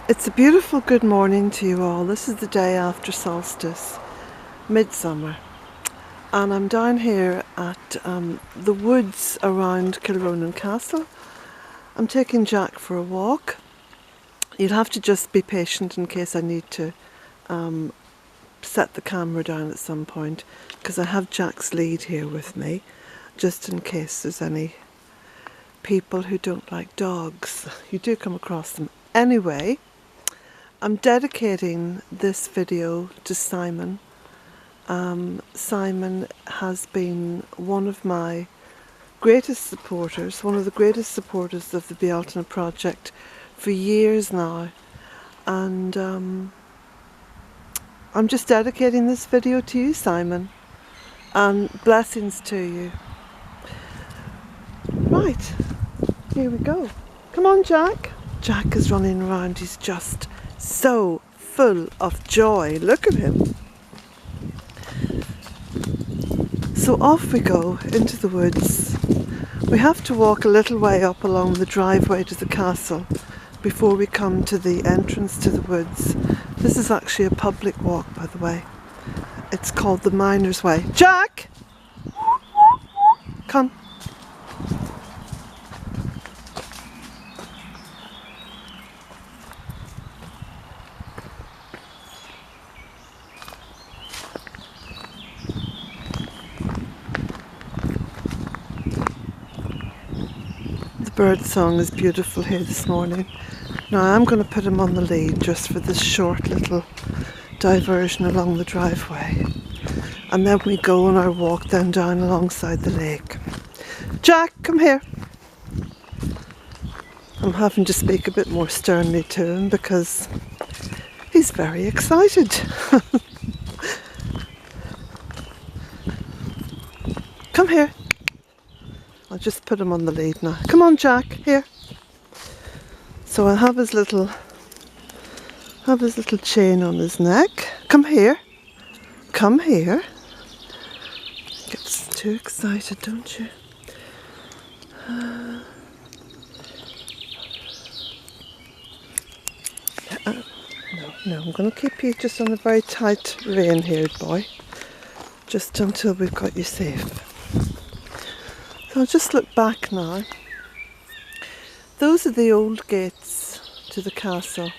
It's a beautiful good morning to you all. This is the day after solstice, midsummer, and I'm down here at the woods around Kilronan Castle. I'm taking Jack for a walk. You'll have to just be patient in case I need to set the camera down at some point, because I have Jack's lead here with me, just in case there's any people who don't like dogs. You do come across them. Anyway, I'm dedicating this video to Simon. Simon has been one of my greatest supporters, one of the greatest supporters of the Bealtaine project for years now, and I'm just dedicating this video to you, Simon, and blessings to you. Right, here we go. Come on, Jack. Jack is running around. He's just so full of joy. Look at him. So off we go into the woods. We have to walk a little way up along the driveway to the castle before we come to the entrance to the woods. This is actually a public walk, by the way. It's called the Miner's Way. Jack! Come. Bird song is beautiful here this morning. Now I'm going to put him on the lead just for this short little diversion along the driveway, and then we go on our walk then down alongside the lake. Jack, come here. I'm having to speak a bit more sternly to him because he's very excited. Come here. I'll just put him on the lead now. Come on, Jack, here. So I'll have his little chain on his neck. Come here. Come here. Gets too excited, don't you? No, I'm going to keep you just on a very tight rein here, boy. Just until we've got you safe. So I'll just look back now. Those are the old gates to the castle.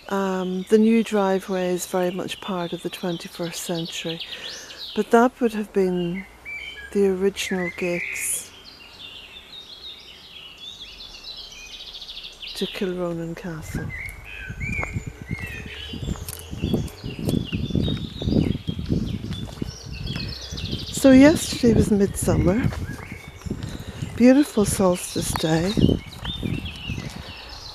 The new driveway is very much part of the 21st century, but that would have been the original gates to Kilronan Castle. So yesterday was midsummer, beautiful solstice day.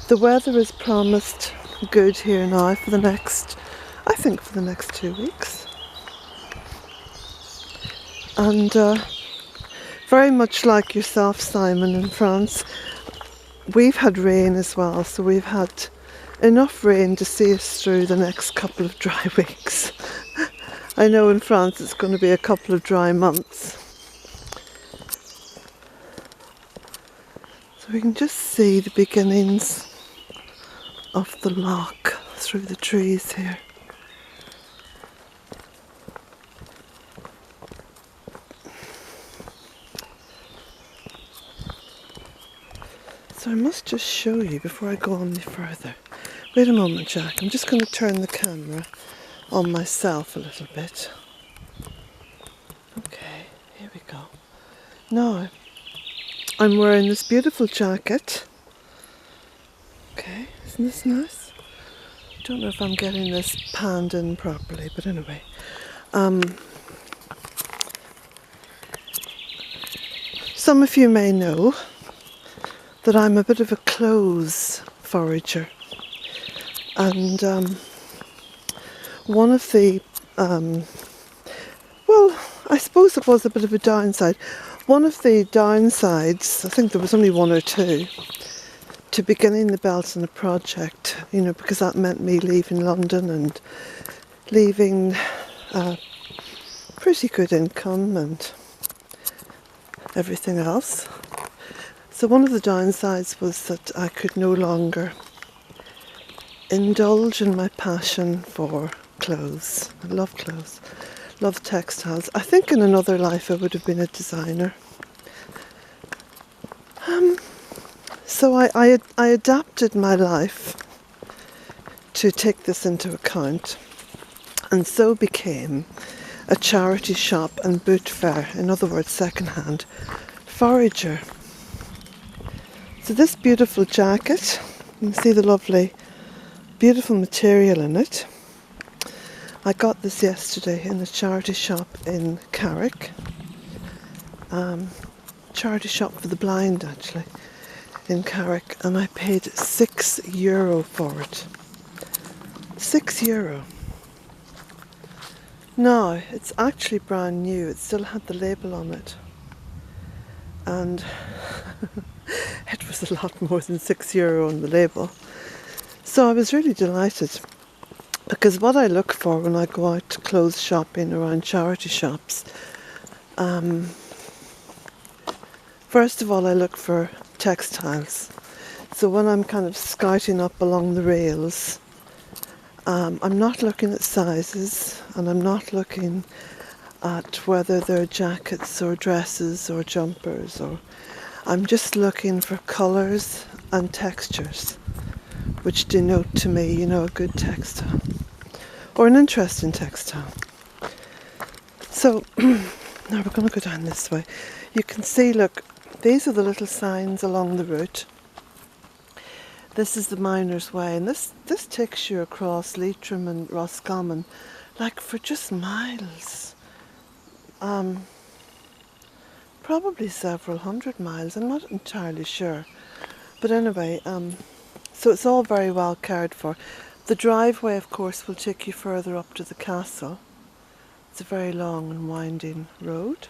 The weather is promised good here now for the next 2 weeks. And very much like yourself, Simon, in France, we've had rain as well, so we've had enough rain to see us through the next couple of dry weeks. I know in France it's going to be a couple of dry months. So we can just see the beginnings of the loch through the trees here. So I must just show you before I go on any further. Wait a moment, Jack. I'm just going to turn the camera on myself a little bit. Okay, here we go. Now, I'm wearing this beautiful jacket. Okay, isn't this nice? I don't know if I'm getting this panned in properly, but anyway. Some of you may know that I'm a bit of a clothes forager, and one of the, well, I suppose it was a bit of a downside. One of the downsides, I think there was only one or two, to beginning the Bealtaine project, you know, because that meant me leaving London and leaving pretty good income and everything else. So one of the downsides was that I could no longer indulge in my passion for clothes. I love clothes, love textiles. I think in another life I would have been a designer. So I adapted my life to take this into account, and so became a charity shop and boot fair, in other words second-hand forager. So this beautiful jacket, you can see the lovely beautiful material in it. I got this yesterday in a charity shop in Carrick, charity shop for the blind actually, in Carrick, and I paid €6 for it. €6. Now, it's actually brand new, it still had the label on it, and it was a lot more than €6 on the label. So I was really delighted, because what I look for when I go out clothes shopping around charity shops, first of all I look for textiles. So when I'm kind of scouting up along the rails, I'm not looking at sizes, and I'm not looking at whether they're jackets or dresses or jumpers, or I'm just looking for colours and textures which denote to me, you know, a good textile or an interesting textile. So now we're going to go down this way. You can see, look, these are the little signs along the route. This is the Miner's Way, and this takes you across Leitrim and Roscommon, like for just miles. Probably several hundred miles, I'm not entirely sure. But anyway, so it's all very well cared for. The driveway, of course, will take you further up to the castle. It's a very long and winding road.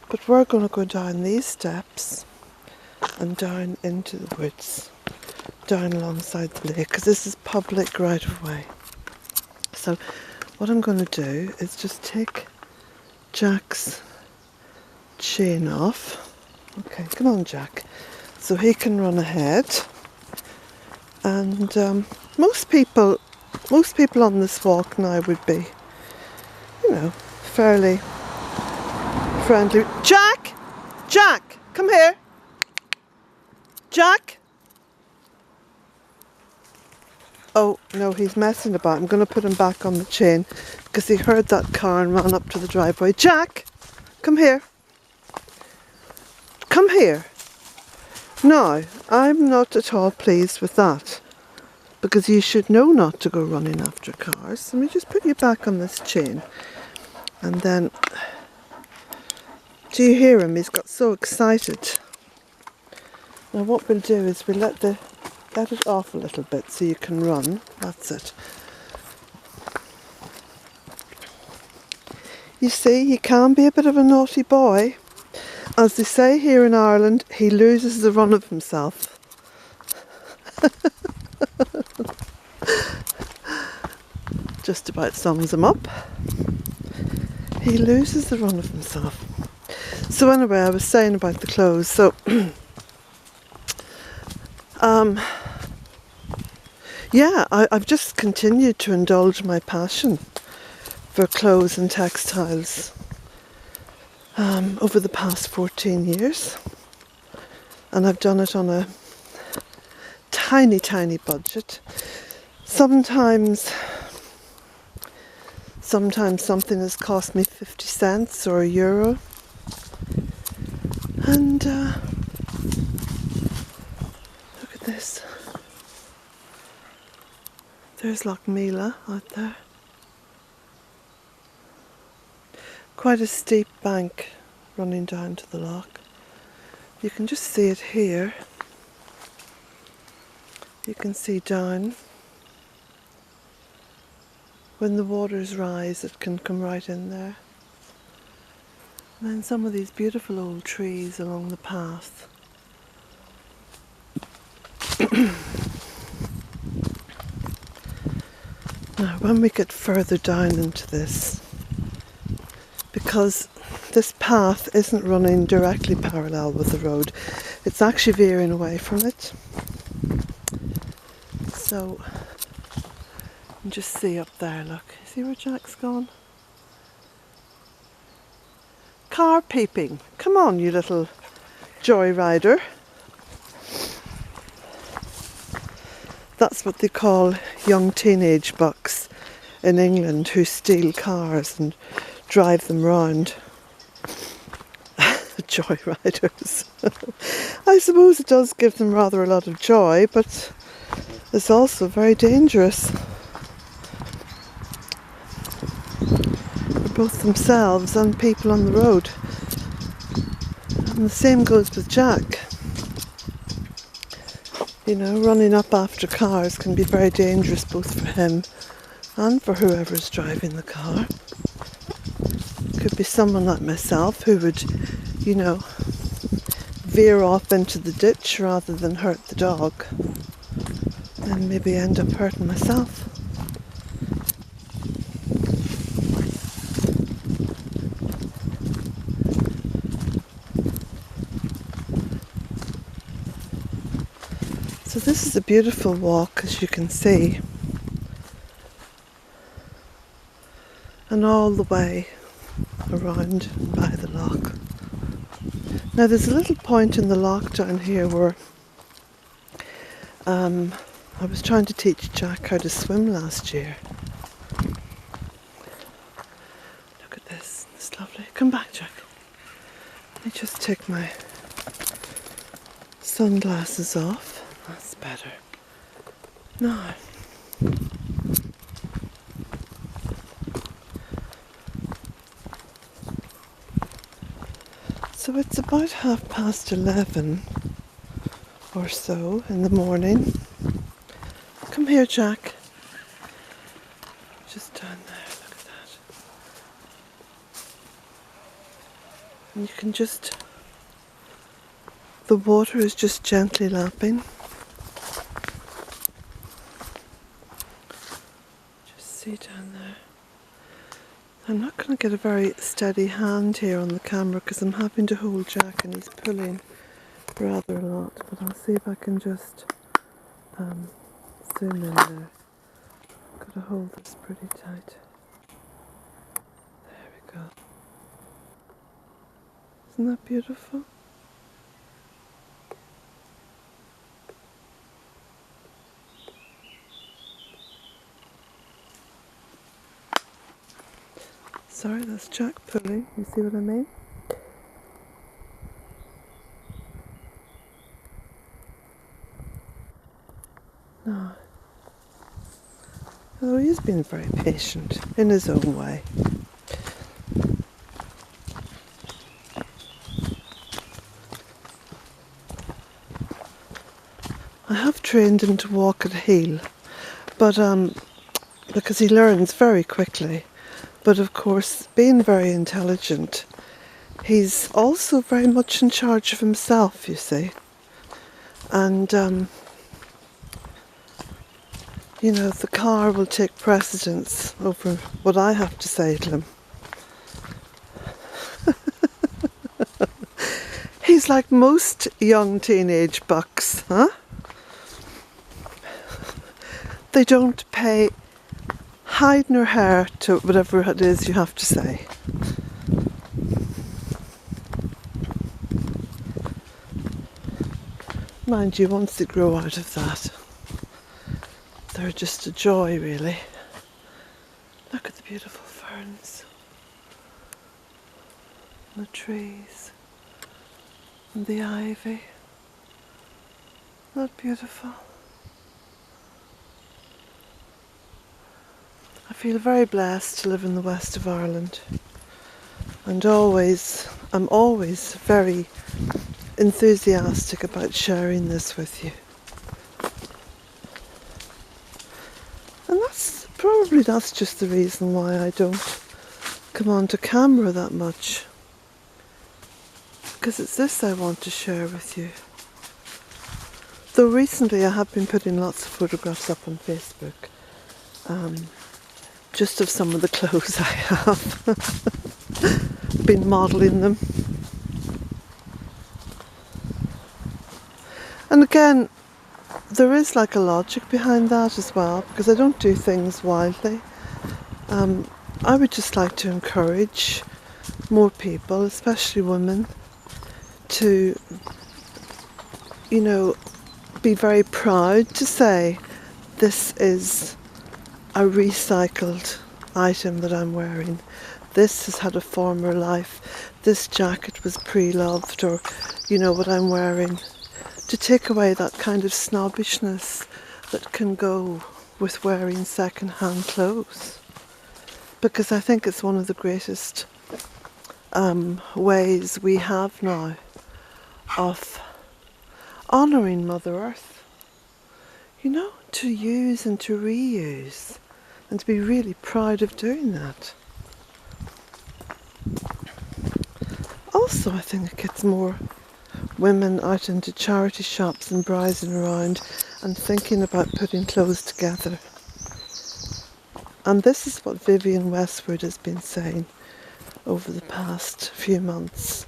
But we're going to go down these steps and down into the woods, down alongside the lake, because this is public right of way. So what I'm going to do is just take Jack's chain off. Okay, come on Jack. So he can run ahead. And most people on this walk now would be, you know, fairly friendly. Jack! Jack! Come here! Jack! Oh no, he's messing about. I'm going to put him back on the chain because he heard that car and ran up to the driveway. Jack! Come here! Come here! Now, I'm not at all pleased with that, because you should know not to go running after cars. Let me just put you back on this chain. And then, do you hear him? He's got so excited. Now what we'll do is we'll let it off a little bit so you can run. That's it. You see, he can be a bit of a naughty boy. As they say here in Ireland, he loses the run of himself. Just about sums him up. He loses the run of himself. So anyway, I was saying about the clothes. So, yeah, I've just continued to indulge my passion for clothes and textiles over the past 14 years. And I've done it on a tiny, tiny budget. Sometimes something has cost me 50 cents or €1. And look at this. There's Loch Mila out there. Quite a steep bank running down to the loch. You can just see it here. You can see down. When the waters rise, it can come right in there. And then some of these beautiful old trees along the path. Now, when we get further down into this, because this path isn't running directly parallel with the road, it's actually veering away from it. So And just see up there, look. See where Jack's gone? Car peeping. Come on, you little joyrider. That's what they call young teenage bucks in England who steal cars and drive them round. Joyriders. I suppose it does give them rather a lot of joy, but it's also very dangerous for both themselves and people on the road. And the same goes with Jack. You know, running up after cars can be very dangerous both for him and for whoever's driving the car. Could be someone like myself who would, you know, veer off into the ditch rather than hurt the dog and maybe end up hurting myself. So this is a beautiful walk, as you can see, and all the way around by the loch. Now there's a little point in the loch down here where I was trying to teach Jack how to swim last year. Look at this, it's lovely. Come back, Jack. Let me just take my sunglasses off. That's better. Now, so it's about 11:30 or so in the morning. Come here, Jack. Just down there, look at that. And you can just, the water is just gently lapping. Just see down there. I'm not going to get a very steady hand here on the camera because I'm having to hold Jack and he's pulling rather a lot, but I'll see if I can just zoom in there. Got to hold this pretty tight. There we go. Isn't that beautiful? Sorry, that's Jack pulling. You see what I mean? No. Oh, he's been very patient in his own way. I have trained him to walk at heel, but because he learns very quickly. But of course, being very intelligent, he's also very much in charge of himself, you see. And you know, the car will take precedence over what I have to say to him. He's like most young teenage bucks, huh? They don't pay hide nor hair to whatever it is you have to say. Mind you, once they grow out of that, they're just a joy, really. Look at the beautiful ferns, and the trees, and the ivy. Not beautiful? I feel very blessed to live in the west of Ireland, and I'm always very enthusiastic about sharing this with you. And that's just the reason why I don't come onto camera that much, because it's this I want to share with you. Though recently I have been putting lots of photographs up on Facebook, just of some of the clothes I have. Been modelling them. And again, there is like a logic behind that as well, because I don't do things wildly. I would just like to encourage more people, especially women, to, you know, be very proud to say, this is a recycled item that I'm wearing. This has had a former life. This jacket was pre-loved, or, you know, what I'm wearing. To take away that kind of snobbishness that can go with wearing second-hand clothes. Because I think it's one of the greatest ways we have now of honouring Mother Earth. You know, to use and to reuse, and to be really proud of doing that. Also, I think it gets more women out into charity shops and browsing around and thinking about putting clothes together. And this is what Vivienne Westwood has been saying over the past few months.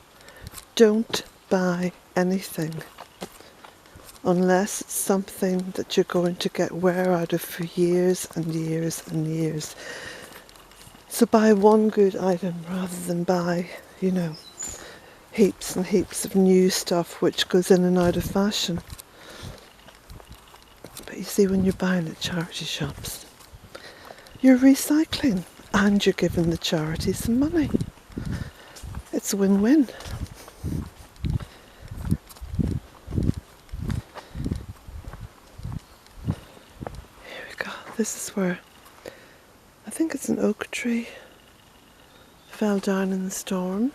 Don't buy anything unless it's something that you're going to get wear out of for years and years and years. So buy one good item rather than buy, you know, heaps and heaps of new stuff which goes in and out of fashion. But you see, when you're buying at charity shops, you're recycling and you're giving the charity some money. It's a win-win. Here we go. This is where, I think it's an oak tree, fell down in the storm.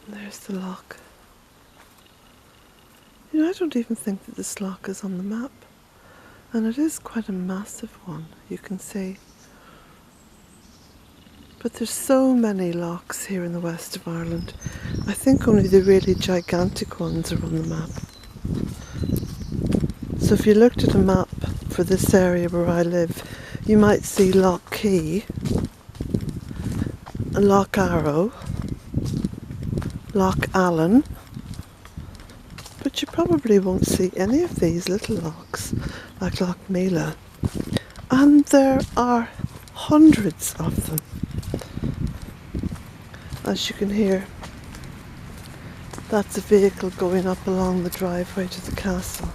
And there's the loch. You know, I don't even think that this loch is on the map. And it is quite a massive one, you can see. But there's so many lochs here in the west of Ireland. I think only the really gigantic ones are on the map. So if you looked at a map for this area where I live, you might see Lough Key, Lough Arrow, Lough Allen, but you probably won't see any of these little lochs like Lough Mila. And there are hundreds of them. As you can hear, that's a vehicle going up along the driveway to the castle.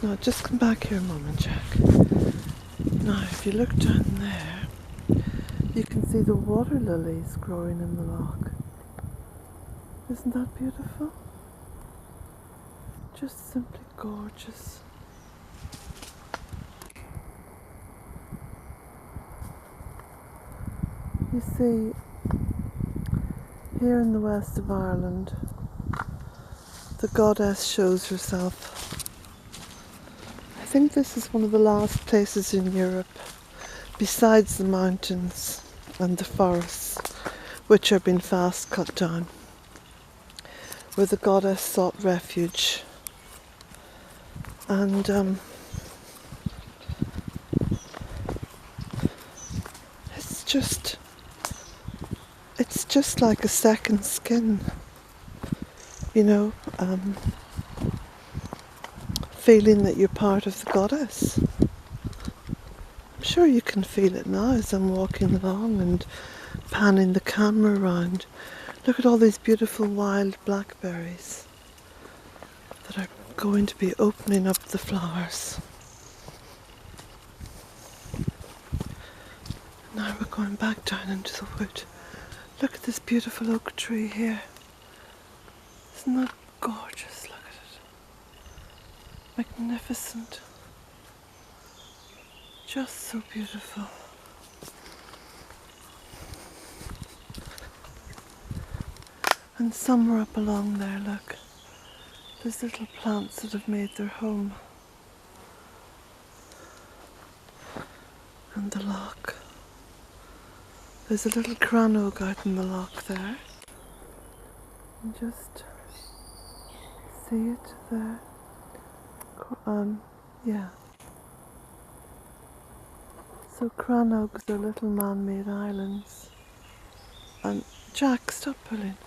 Now just come back here a moment, Jack. Now if you look down there, you can see the water lilies growing in the loch. Isn't that beautiful? Just simply gorgeous. You see, here in the west of Ireland, the goddess shows herself. I think this is one of the last places in Europe, besides the mountains and the forests, which are being fast cut down, where the goddess sought refuge. And it's just like a second skin, you know, feeling that you're part of the goddess. I'm sure you can feel it now as I'm walking along and panning the camera around. Look at all these beautiful wild blackberries that are going to be opening up the flowers. Now we're going back down into the wood. Look at this beautiful oak tree here. Isn't that gorgeous? Look at it. Magnificent. Just so beautiful. And some are up along there, look. There's little plants that have made their home. And the loch. There's a little crannog out in the loch there. And just see it there. Yeah. So crannogs are little man-made islands. And Jack, stop pulling.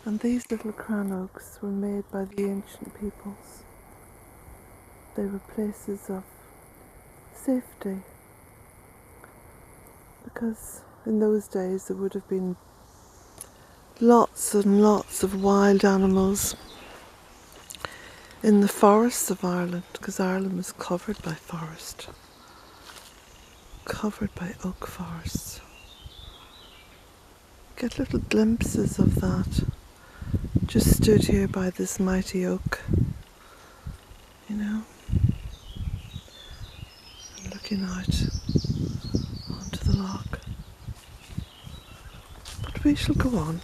And these little cran oaks were made by the ancient peoples. They were places of safety, because in those days there would have been lots and lots of wild animals in the forests of Ireland, because Ireland was covered by forest, covered by oak forests. Get little glimpses of that. Just stood here by this mighty oak, you know, and looking out onto the loch. But we shall go on.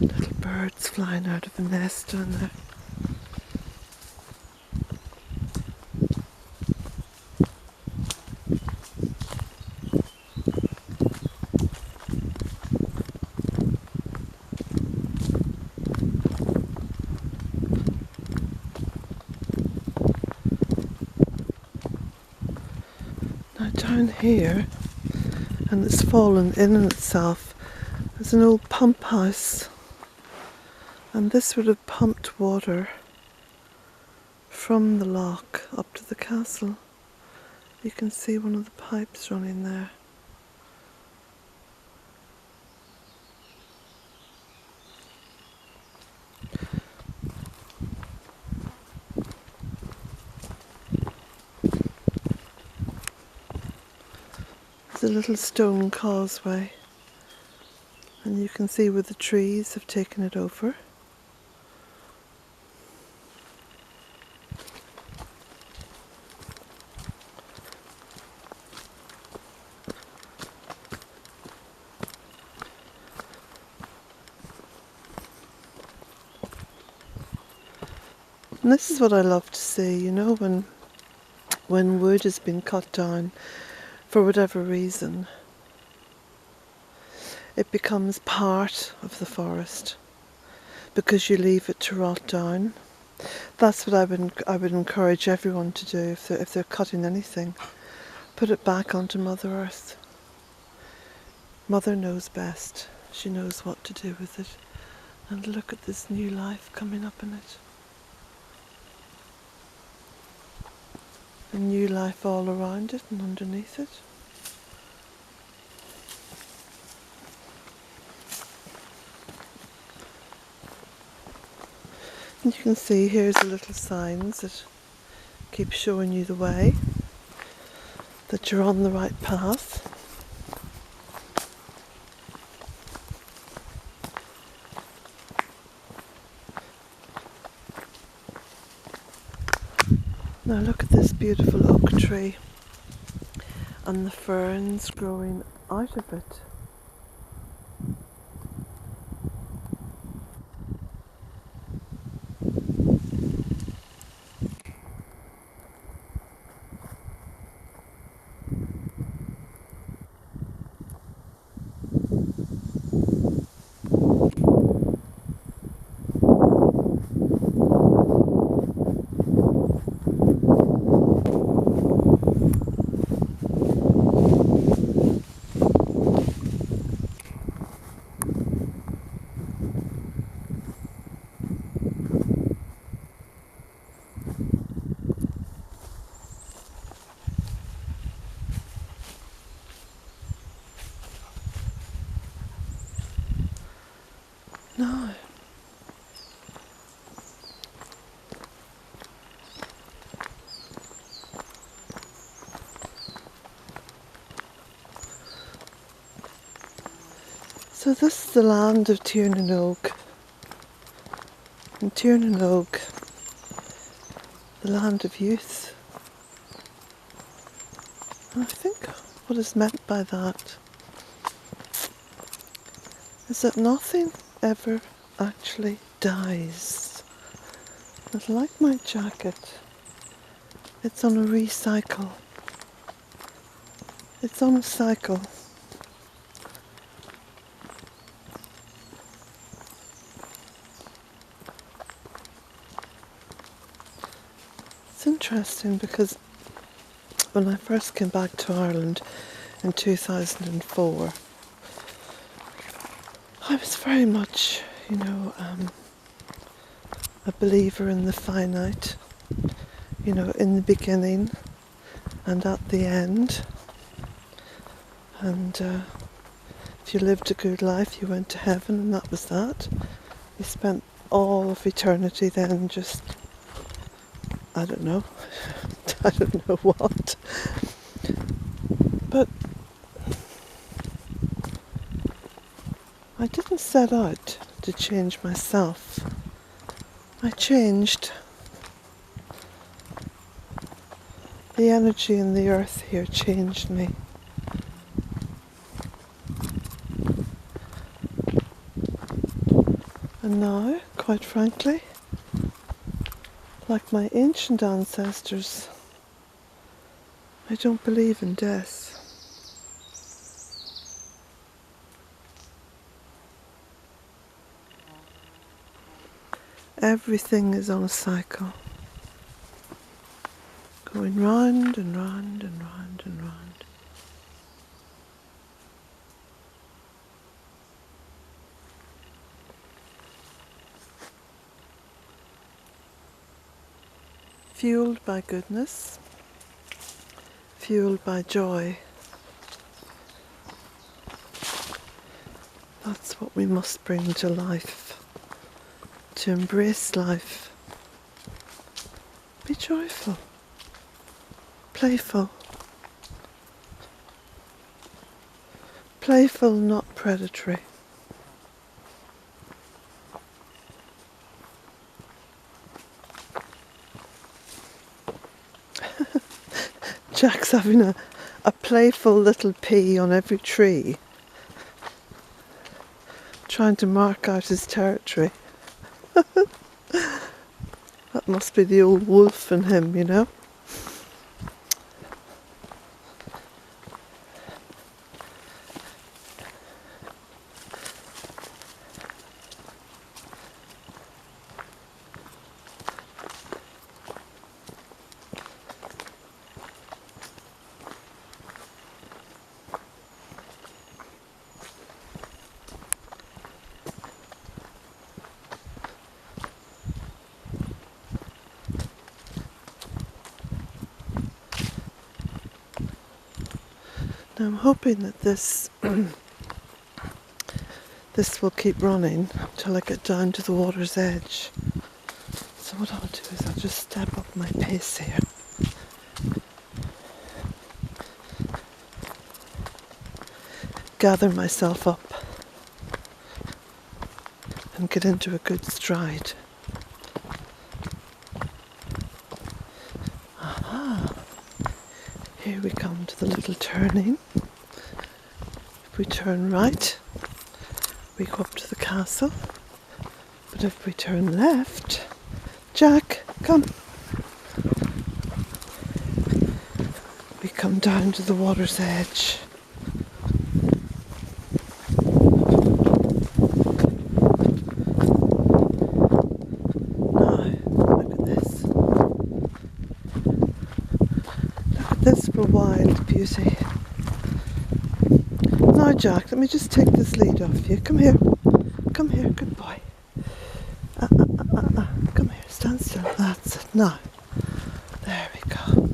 Little birds flying out of a nest down there. Now down here, and it's fallen in on itself, there's an old pump house, and this would have pumped water from the loch up to the castle. You can see one of the pipes running there. There's a little stone causeway, and you can see where the trees have taken it over. And this is what I love to see, you know, when wood has been cut down for whatever reason, it becomes part of the forest because you leave it to rot down. That's what I would encourage everyone to do if they're cutting anything. Put it back onto Mother Earth. Mother knows best. She knows what to do with it. And look at this new life coming up in it. A new life all around it and underneath it. And you can see here's the little signs that keep showing you the way, that you're on the right path. Now look at this beautiful oak tree and the ferns growing out of it. No. So this is the land of Tiernan Oak. And Tiernan Oak, the land of youth. And I think what is meant by that is that nothing ever actually dies. It's like my jacket. It's on a recycle. It's on a cycle. It's interesting because when I first came back to Ireland in 2004, I was very much, a believer in the finite, in the beginning and at the end. And if you lived a good life, you went to heaven, and that was that. You spent all of eternity then just, I don't know, I don't know what. But I didn't set out to change myself. I changed. The energy in the earth here changed me. And now, quite frankly, like my ancient ancestors, I don't believe in death. Everything is on a cycle, going round and round and round and round. Fueled by goodness, fueled by joy. That's what we must bring to life, to embrace life. Be joyful, playful. Playful, not predatory. Jack's having a playful little pee on every tree, trying to mark out his territory. That must be the old wolf in him, Now I'm hoping that this will keep running until I get down to the water's edge. So what I'll do is I'll just step up my pace here. Gather myself up and get into a good stride. Aha! Here we come to the little turning. If we turn right, we go up to the castle. But if we turn left, Jack, come. We come down to the water's edge. This for wild beauty. Now Jack, let me just take this lead off you. Come here, good boy. Come here, stand still, that's it. Now, there we go.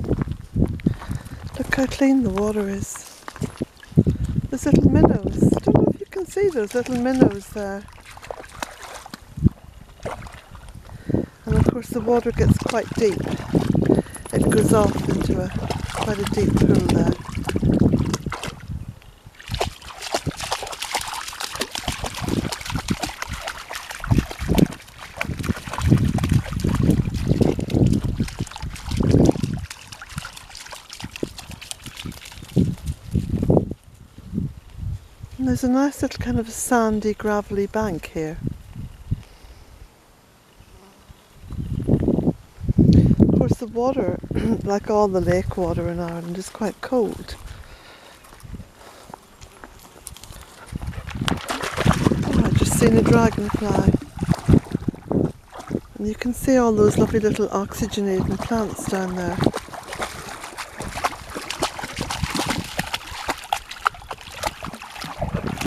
Look how clean the water is. There's little minnows. I don't know if you can see those little minnows there. And of course the water gets quite deep. It goes off into quite a deep pool there. And there's a nice little kind of sandy, gravelly bank here. Of course the water, like all the lake water in Ireland, is quite cold. Oh, I've just seen a dragonfly. And you can see all those lovely little oxygenating plants down there.